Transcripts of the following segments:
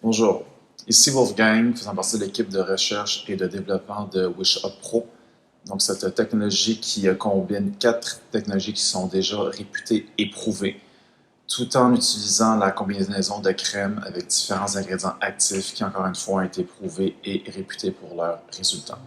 Bonjour, ici Wolfgang, faisant partie de l'équipe de recherche et de développement de WishUp Pro. Donc, cette technologie qui combine 4 technologies qui sont déjà réputées et prouvées, tout en utilisant la combinaison de crèmes avec différents ingrédients actifs qui, encore une fois, ont été prouvés et réputés pour leurs résultats.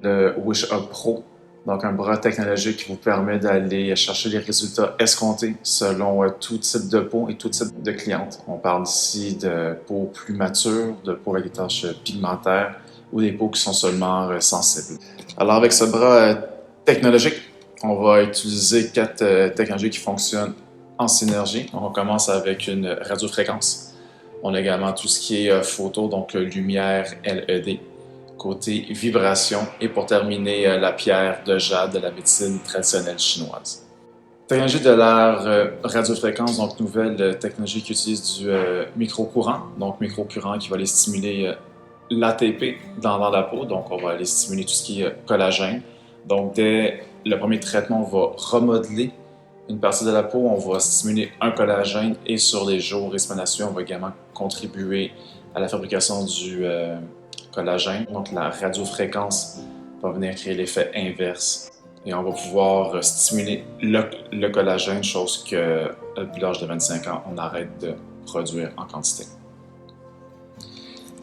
Le WishUp Pro, donc un bras technologique qui vous permet d'aller chercher les résultats escomptés selon tout type de peau et tout type de cliente. On parle ici de peau plus mature, de peau avec des taches pigmentaires ou des peaux qui sont seulement sensibles. Alors avec ce bras technologique, on va utiliser 4 technologies qui fonctionnent en synergie. Donc on commence avec une radiofréquence. On a également tout ce qui est photo, donc lumière LED. Côté vibration, et pour terminer, la pierre de jade de la médecine traditionnelle chinoise. Technologie de l'ère radiofréquence, donc nouvelle technologie qui utilise du microcourant, donc microcourant qui va aller stimuler l'ATP dans la peau, donc on va aller stimuler tout ce qui est collagène. Donc dès le premier traitement, on va remodeler une partie de la peau, on va stimuler un collagène et sur les jours et semaines à suivre, on va également contribuer à la fabrication du collagène. Donc la radiofréquence va venir créer l'effet inverse et on va pouvoir stimuler le collagène, chose que depuis l'âge de 25 ans, on arrête de produire en quantité.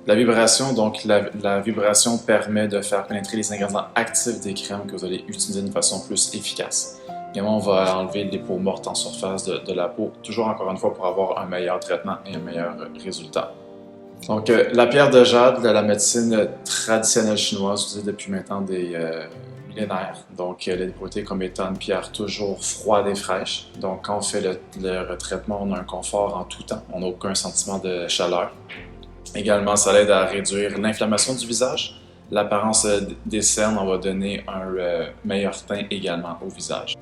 La vibration, donc la vibration permet de faire pénétrer les ingrédients actifs des crèmes que vous allez utiliser d'une façon plus efficace. Également, on va enlever les peaux mortes en surface de la peau, toujours encore une fois pour avoir un meilleur traitement et un meilleur résultat. Donc, la pierre de jade de la médecine traditionnelle chinoise, utilisée depuis maintenant des millénaires. Donc, elle est développée comme étant une pierre toujours froide et fraîche. Donc, quand on fait le traitement, on a un confort en tout temps. On n'a aucun sentiment de chaleur. Également, ça aide à réduire l'inflammation du visage. L'apparence des cernes, on va donner un meilleur teint également au visage.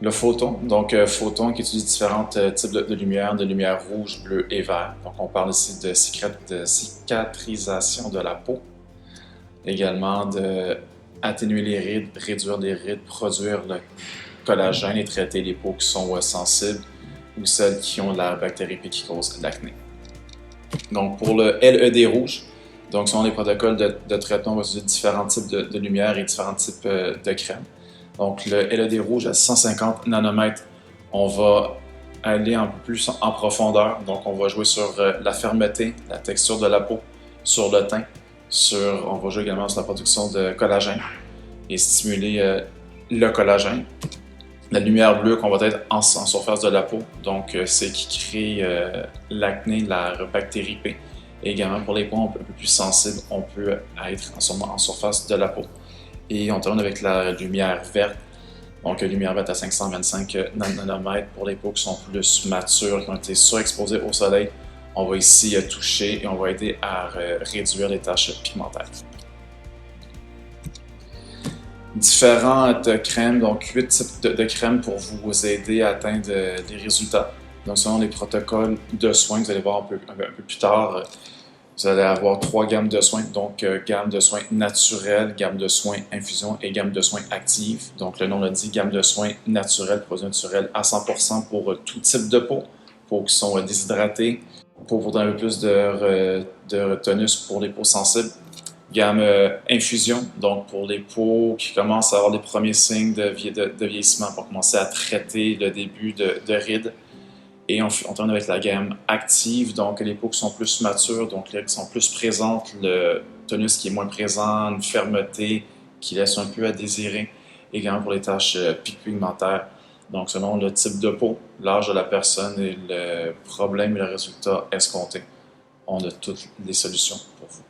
Le photon, donc photon qui utilise différents types de lumière rouge, bleue et vert. Donc on parle ici de cicatrisation de la peau, également d'atténuer les rides, réduire les rides, produire le collagène et traiter les peaux qui sont sensibles ou celles qui ont la bactérie P qui cause l'acné. Donc pour le LED rouge, donc selon les protocoles de traitement, on va utiliser différents types de lumière et différents types de crèmes. Donc le LED rouge à 150 nanomètres, on va aller un peu plus en profondeur. Donc on va jouer sur la fermeté, la texture de la peau, sur le teint, on va jouer également sur la production de collagène et stimuler le collagène. La lumière bleue qu'on va être en surface de la peau, donc c'est qui crée l'acné, la bactérie P. Et également pour les peaux un peu plus sensibles, on peut être en surface de la peau. Et on termine avec la lumière verte. Donc, lumière verte à 525 nanomètres pour les peaux qui sont plus matures, qui ont été surexposées au soleil. On va ici toucher et on va aider à réduire les taches pigmentaires. Différentes crèmes, donc 8 types de crèmes pour vous aider à atteindre les résultats. Donc, selon les protocoles de soins, vous allez voir un peu plus tard, vous allez avoir 3 gammes de soins, donc gamme de soins naturels, gamme de soins infusion et gamme de soins actifs. Donc le nom le dit, gamme de soins naturels, produits naturels à 100% pour tout type de peaux qui sont déshydratées, peaux pour donner un peu plus de tonus pour les peaux sensibles. Gamme infusion, donc pour les peaux qui commencent à avoir les premiers signes de vieillissement pour commencer à traiter le début de rides. Et on termine avec la gamme active, donc les peaux qui sont plus matures, donc qui sont plus présentes, le tonus qui est moins présent, une fermeté qui laisse un peu à désirer, également pour les taches pigmentaires. Donc selon le type de peau, l'âge de la personne et le problème et le résultat escompté, on a toutes les solutions pour vous.